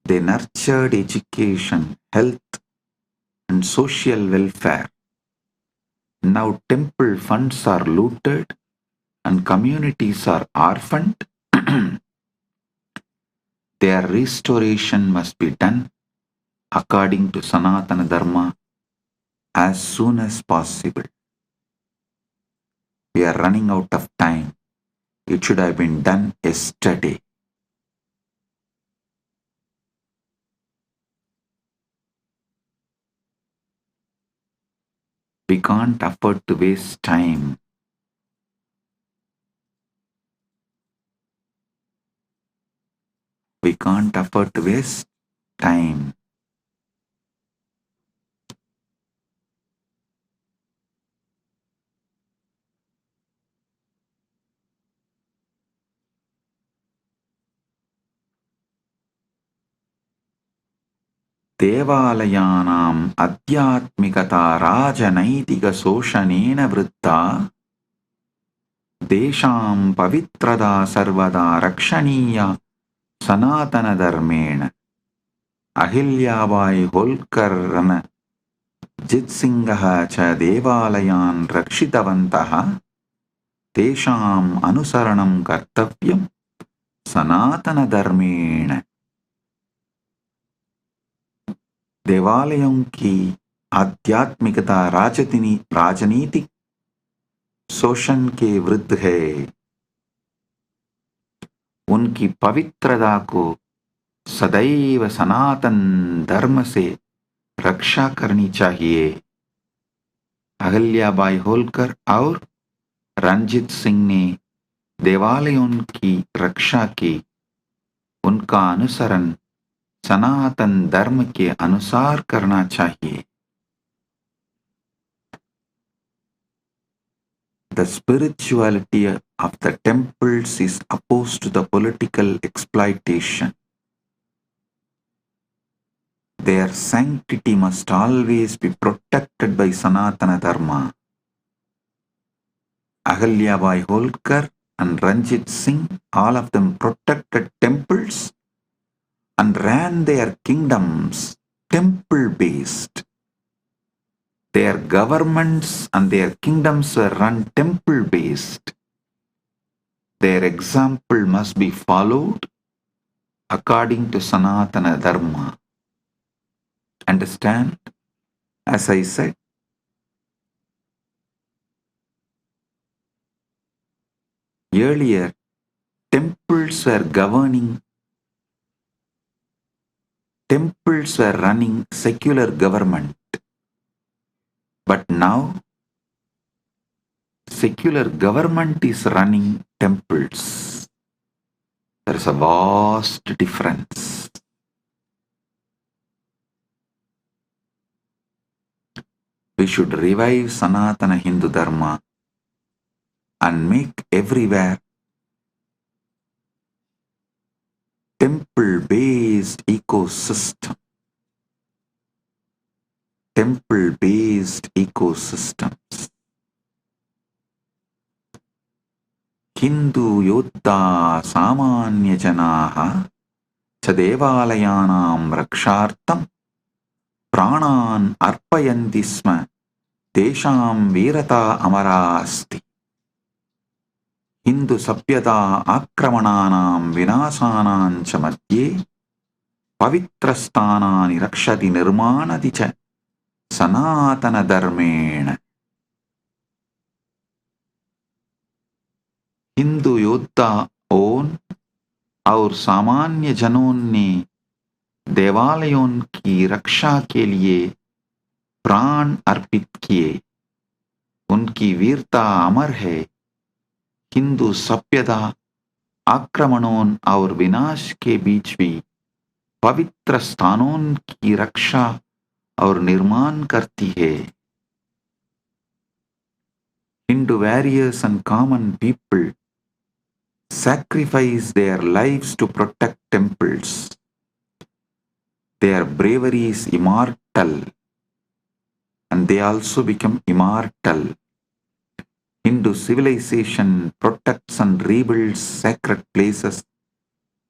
They nurtured education, health, and social welfare. Now temple funds are looted and communities are orphaned. Their restoration must be done according to Sanatana Dharma as soon as possible. We are running out of time. It should have been done yesterday. We can't afford to waste time. We can't afford to waste time. देवालयानाम् अध्यात्मिकता राजनैतिकशोषणेन वृद्धा देशां पवित्रता सर्वदा रक्षणीया सनातनधर्मेण। अहिल्याबाई होल्कर रणजित्सिंहः च देवालयान् रक्षितवन्तः। तेषाम् अनुसरणं कर्तव्यं सनातनधर्मेण। देवालयों की आध्यात्मिकता राजनीतिक शोषण के विरुद्ध है। उनकी पवित्रता को सदैव सनातन धर्म से रक्षा करनी चाहिए। अहिल्याबाई होल्कर और रणजीत सिंह ने देवालयों की रक्षा की। उनका अनुसरण सनातन धर्म के अनुसार करना चाहिए। The spirituality of the temples is opposed to the political exploitation. Their sanctity must always be protected by Sanatana Dharma. Ahalyabai Holkar and Ranjit Singh, all of them protected temples and ran their kingdoms temple-based. Their governments and their kingdoms were run temple-based. Their example must be followed according to Sanatana Dharma. Understand? As I said, earlier, temples were running secular government. But now, secular government is running temples. There is a vast difference. We should revive Sanatana Hindu Dharma and make everywhere temple-based ecosystem. Temple-based ecosystems. Hindu Yoddha Samanya Janaha Cha Devalayanam Rakshartam Pranan Arpayanti Sma Tesham Virata Amara Asti. Hindu Sapyata Akramananam Vinasanam Cha Madhye Pavitrasthanani Rakshati Nirmanati Cha Sanatana Dharmena. Hindu योद्धा own और सामान्य जनों ने देवालयों की रक्षा के लिए प्राण अर्पित किए. उनकी वीरता अमर है. हिंदू सभ्यता आक्रमणों और विनाश के बीच भी पवित्र स्थानों की रक्षा और निर्माण करती है. Hindu warriors and common people sacrifice their lives to protect temples. Their bravery is immortal, and they also become immortal. Hindu civilization protects and rebuilds sacred places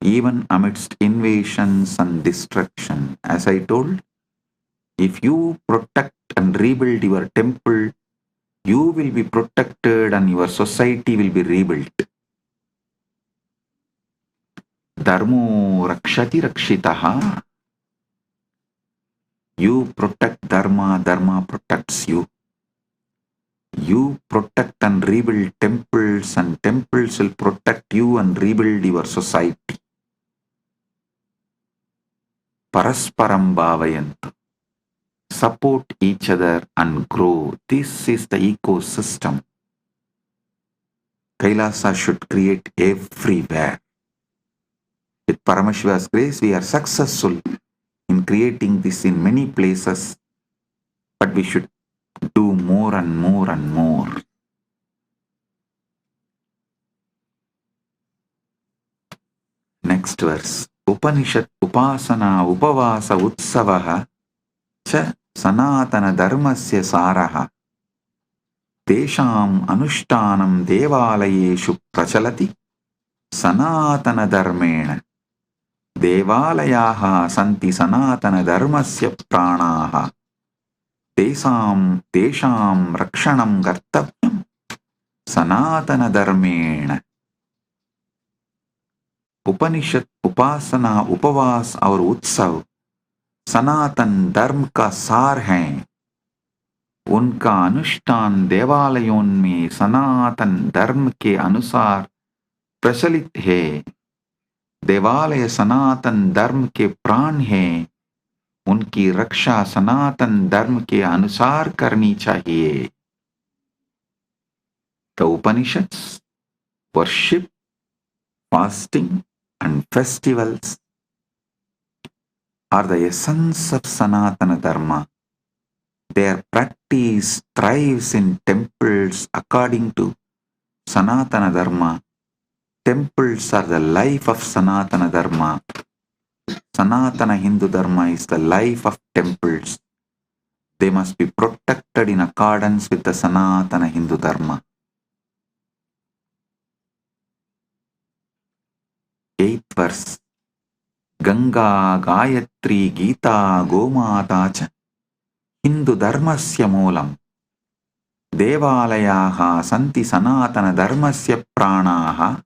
even amidst invasions and destruction. As I told, if you protect and rebuild your temple, you will be protected and your society will be rebuilt. Dharmo rakshati rakshitaha. You protect Dharma, Dharma protects you. You protect and rebuild temples, and temples will protect you and rebuild your society. Parasparam bhavayantu. Support each other and grow. This is the ecosystem Kailasa should create everywhere. With Paramashiva's grace, we are successful in creating this in many places, but we should do more and more and more. Next verse. Upanishad Upaasana Upavaasa Utsava Cha Sanatana Dharmasya Saraha Tesham Anushtanam Devalayeshu Prachalati Sanatana Dharmena Devalayaha Santi Sanatana Dharmasya Pranaha Tesam Rakshanam Kartavyam Sanatana Dharmena. उपनिषद उपासना उपवास और उत्सव सनातन धर्म का सार हैं. उनका अनुष्ठान देवालयों में सनातन धर्म के अनुसार प्रचलित है. देवालय सनातन धर्म के प्राण हैं. उनकी रक्षा सनातन धर्म के अनुसार करनी चाहिए. The Upanishads, worship, fasting and festivals are the essence of Sanatana Dharma. Their practice thrives in temples according to Sanatana Dharma. Temples are the life of Sanatana Dharma. Sanatana Hindu Dharma is the life of temples. They must be protected in accordance with the Sanatana Hindu Dharma. 8th verse. Ganga, Gayatri, Gita, Gomata cha Hindu Dharmasya moolam. Devalayaha santi Sanatana Dharmasya pranaha.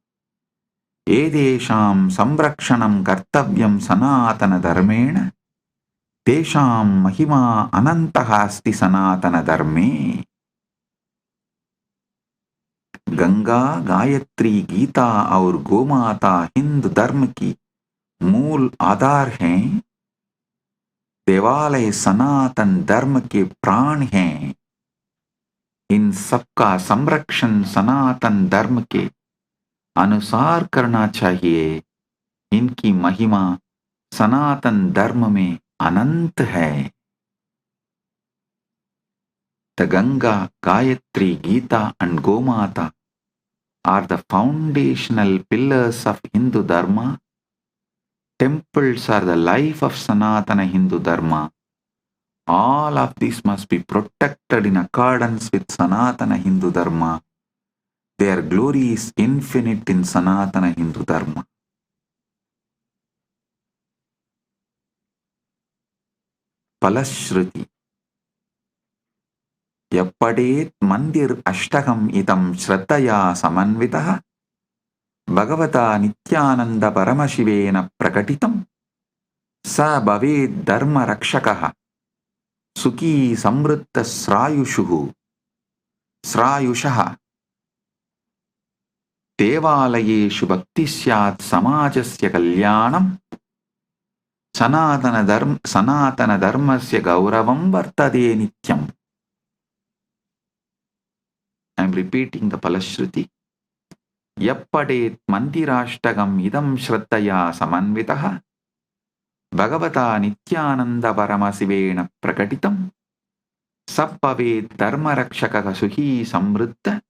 Edesham samrakshanam kartavyam Sanatana Dharmena. Tesham mahima anantaha asti Sanatana Dharme. Ganga, Gayatri, Gita और गोमाता हिंदू धर्म की मूल आधार हैं. देवालय सनातन धर्म के प्राण हैं. इन सबका संरक्षण सनातन धर्म के अनुसार करना चाहिए. इनकी महिमा सनातन धर्म में अनंत है. The Ganga, Gayatri, Gita and Gomata are the foundational pillars of Hindu Dharma. Temples are the life of Sanatana Hindu Dharma. All of these must be protected in accordance with Sanatana Hindu Dharma. Their glory is infinite in Sanatana Hindu Dharma. Palashruti. Yappadet mandir ashtagam idam shraddhaya samanvitaha Bhagavata Nithyananda Paramashivena prakatitam sa bhaved dharma rakshakaha Sukhi samruddha srayushaha Devalayeshu bhakti syat samajasya kalyanam Sanatana dharmasya gauravam vartade nityam. I am repeating the Palashruti. Yappadet mandirashtagam idam shraddhaya samanvitaha Bhagavata Nithyananda Paramashivena prakatitam sabbhavet dharma rakshakaha suhi samruddha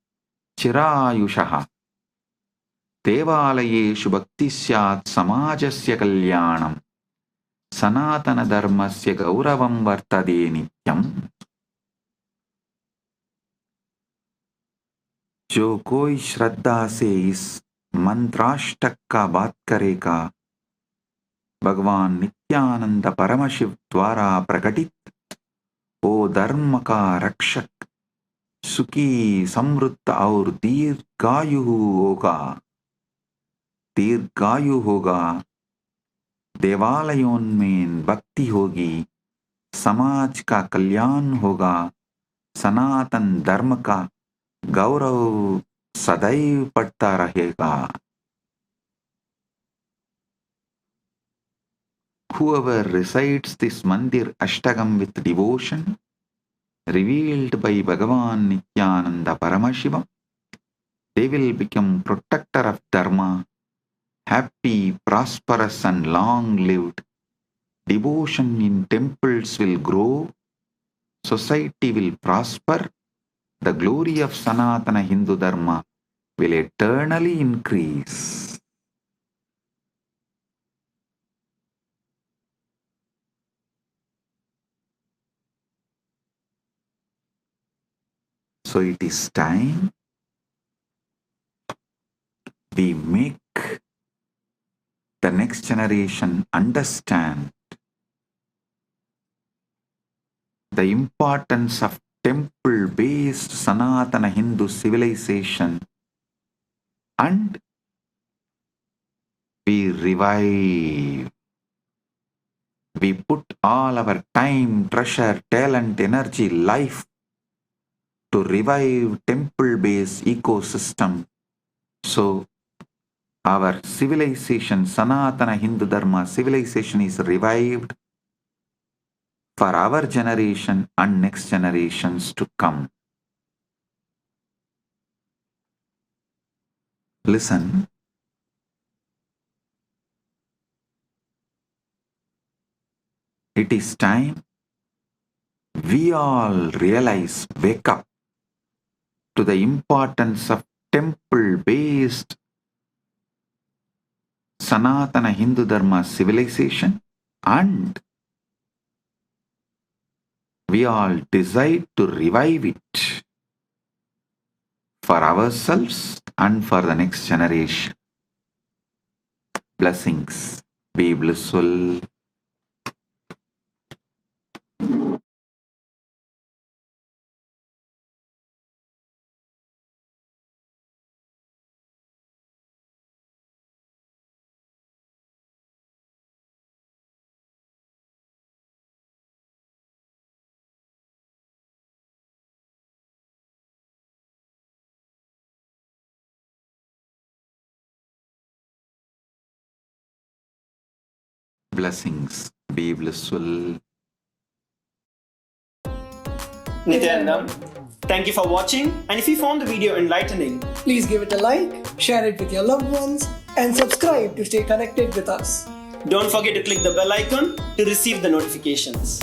chirayushaha devalayeshu bhakti syat samajasya kalyanam Sanatana dharmasya gauravam vartade nityam. जो कोई श्रद्धा से इस मंत्राष्टक का बात करेगा भगवान नित्यानंद परमशिव द्वारा प्रकटित वो धर्म का रक्षक सुखी समृद्ध और दीर्घायु होगा देवालयों में भक्ति होगी समाज का कल्याण होगा सनातन धर्म का गौरव सदैव बढ़ता रहेगा. Whoever recites this mandir ashtagam with devotion revealed by Bhagavan Nithyananda Paramashiva, they will become protector of dharma, happy, prosperous and long-lived. Devotion in temples will grow, society will prosper, the glory of Sanatana Hindu Dharma will eternally increase. So it is time we make the next generation understand the importance of temple-based Sanatana Hindu civilization and we revive. We put all our time, treasure, talent, energy, life to revive temple-based ecosystem. So our civilization, Sanatana Hindu Dharma civilization is revived for our generation and next generations to come. Listen. It is time we all realize, wake up to the importance of temple-based Sanatana Hindu Dharma civilization and we all decide to revive it for ourselves and for the next generation. Blessings. Be blissful. Blessings. Be blissful. Nithyananda, thank you for watching, and if you found the video enlightening, please give it a like, share it with your loved ones, and subscribe to stay connected with us. Don't forget to click the bell icon to receive the notifications.